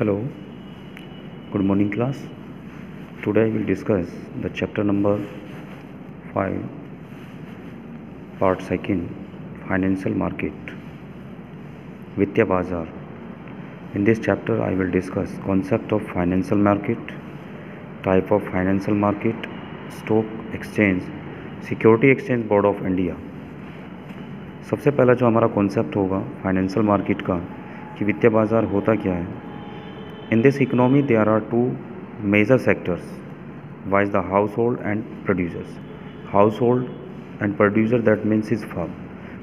Hello, good morning class. Today I will discuss the chapter number 5, part 2, Financial Market, Vitya Bazar. In this chapter I will discuss concept of financial market, type of financial market, stock exchange, security exchange board of India. सबसे पहला जो हमारा concept होगा financial market का कि वित्तीय बाज़ार होता क्या है। In this economy there are two major sectors viz the household and producers. Household and producer that means is firm.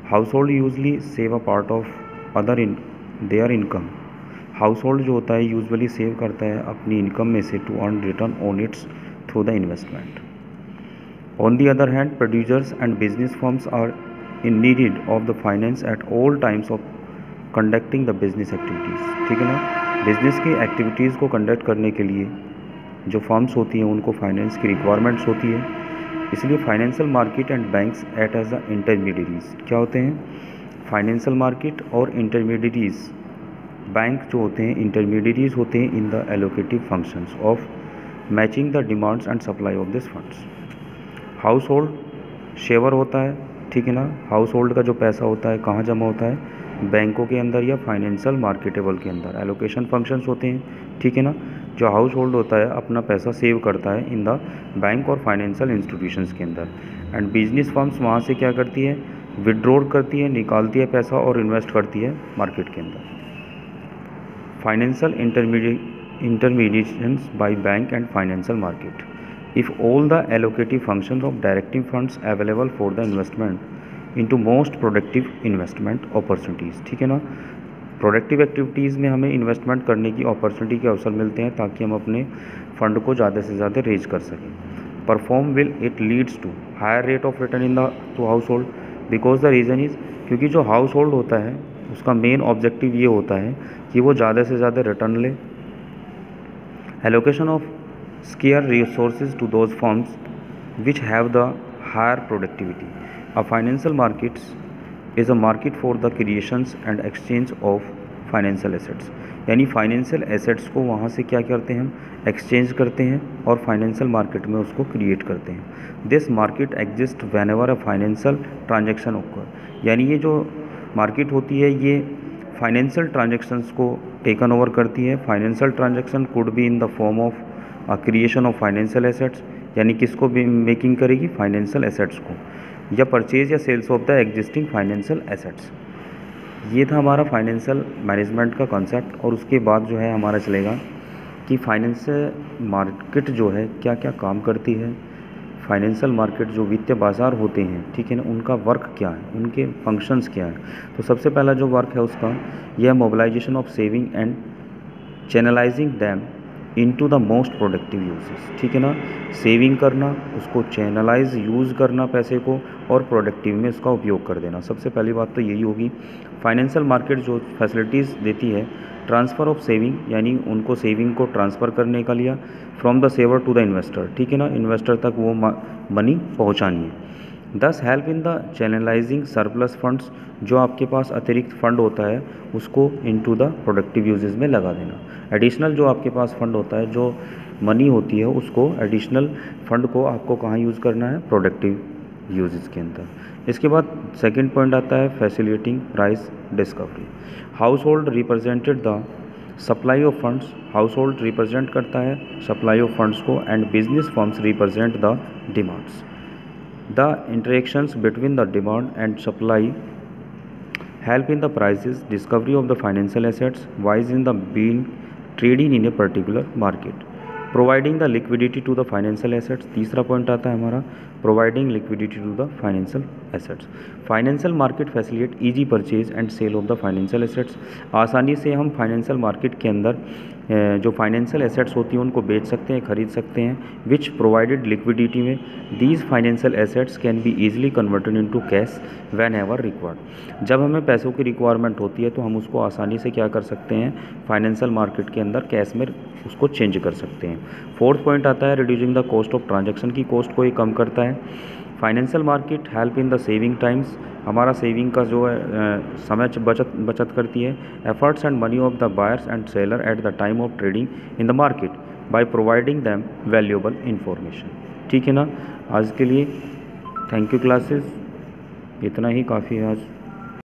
Household usually save a part of other in their income. Household जो होता है usually save करता है अपनी income में से to earn return on its through the investment. On the other hand, producers and business firms are in need of the finance at all times of conducting the business activities। ठीक है ना। Business की activities को conduct करने के लिए जो firms होती हैं उनको फाइनेंस की रिक्वायरमेंट्स होती है। इसलिए financial market and banks act as the intermediaries. क्या होते हैं? फाइनेंशियल मार्केट और इंटरमीडियरीज। बैंक जो होते हैं इंटरमीडियरीज होते हैं in the allocative functions of matching the demands and supply of this funds. Household saver होता है, ठीक है ना। हाउस होल्ड का जो पैसा होता है कहाँ जमा होता है? बैंकों के अंदर या फाइनेंशियल मार्केटेबल के अंदर। एलोकेशन फंक्शंस होते हैं, ठीक है ना। जो हाउस होल्ड होता है अपना पैसा सेव करता है इन द बैंक और फाइनेंशियल इंस्टीट्यूशंस के अंदर। एंड बिजनेस फर्म्स वहाँ से क्या करती है? विड्रॉ करती है, निकालती है पैसा और इन्वेस्ट करती है मार्केट के अंदर। Financial intermediations by bank and financial market if all the allocative functions of directing funds available for the investment into most productive investment opportunities। ठीक है ना। प्रोडक्टिव एक्टिविटीज़ में हमें इन्वेस्टमेंट करने की अपॉर्चुनिटी के अवसर मिलते हैं ताकि हम अपने फंड को ज़्यादा से ज़्यादा रेज कर सकें। Perform will it leads to higher rate of return in the to household because the reason is क्योंकि जो हाउस होल्ड होता है उसका मेन ऑब्जेक्टिव ये होता है कि वो ज़्यादा से ज़्यादा रिटर्न ले। Allocation of scarce resources to those firms which have the higher productivity। A financial markets is a market for the creations and exchange of financial assets। यानी फाइनेंशियल एसेट्स को वहाँ से क्या करते हैं? हम एक्सचेंज करते हैं और फाइनेंशियल मार्केट में उसको क्रिएट करते हैं। This market exist when ever a financial transaction ओकर। यानी ये जो मार्केट होती है ये फाइनेंशियल ट्रांजेक्शन्स को टेकन ओवर करती है। Financial transaction could be in the form of creation of financial assets, यानी किसको भी मेकिंग करेगी? फाइनेंशियल एसेट्स को, या परचेज या sales of the existing financial assets. ये था हमारा फाइनेंशियल मैनेजमेंट का कॉन्सेप्ट। और उसके बाद जो है हमारा चलेगा कि फाइनेंशियल मार्केट जो है क्या क्या काम करती है। फाइनेंशियल मार्केट जो वित्तीय बाज़ार होते हैं, ठीक है ना, उनका वर्क क्या है, उनके फंक्शंस क्या है। तो सबसे पहला जो वर्क है उसका यह mobilisation of saving and channelising them into the most productive uses. ठीक है ना। सेविंग करना, उसको चैनलाइज यूज़ करना पैसे को, और प्रोडक्टिव में उसका उपयोग कर देना। सबसे पहली बात तो यही होगी। फाइनेंशियल मार्केट जो फैसिलिटीज़ देती है ट्रांसफ़र ऑफ सेविंग, यानी उनको सेविंग को ट्रांसफ़र करने का लिया from the saver to the investor. ठीक है ना। इन्वेस्टर तक वो मनी पहुँचानी है। दस help in the channelising surplus funds, जो आपके पास अतिरिक्त फंड होता है उसको इनटू द प्रोडक्टिव यूजेस में लगा देना। एडिशनल जो आपके पास फंड होता है, जो मनी होती है, उसको एडिशनल फंड को आपको कहाँ यूज़ करना है? प्रोडक्टिव यूजेस के अंदर। इसके बाद सेकंड पॉइंट आता है facilitating price discovery. House hold represented the supply of funds. House hold represent करता है सप्लाई ऑफ फंड्स को and business firms represent the demands. The interactions between the demand and supply help in the prices discovery of the financial assets wise in the being traded in a particular market, providing the liquidity to the financial assets। तीसरा point आता है हमारा providing liquidity to the financial assets। Financial market facilitate easy purchase and sale of the financial assets. आसानी से हम financial market के अंदर जो फाइनेंशियल एसेट्स होती हैं उनको बेच सकते हैं, खरीद सकते हैं। विच प्रोवाइडेड लिक्विडिटी में these financial assets can be easily converted into cash when ever required. जब हमें पैसों की रिक्वायरमेंट होती है तो हम उसको आसानी से क्या कर सकते हैं? फाइनेंशियल मार्केट के अंदर कैश में उसको चेंज कर सकते हैं। फोर्थ पॉइंट आता है reducing the cost of transaction की कॉस्ट को ये कम करता है। Financial market help in the saving times, हमारा सेविंग का जो है समय बचत करती है। Efforts and money of the buyers and seller at the time of trading in the market by providing them valuable information. ठीक है ना, आज के लिए थैंक यू क्लासेस, इतना ही काफ़ी है आज।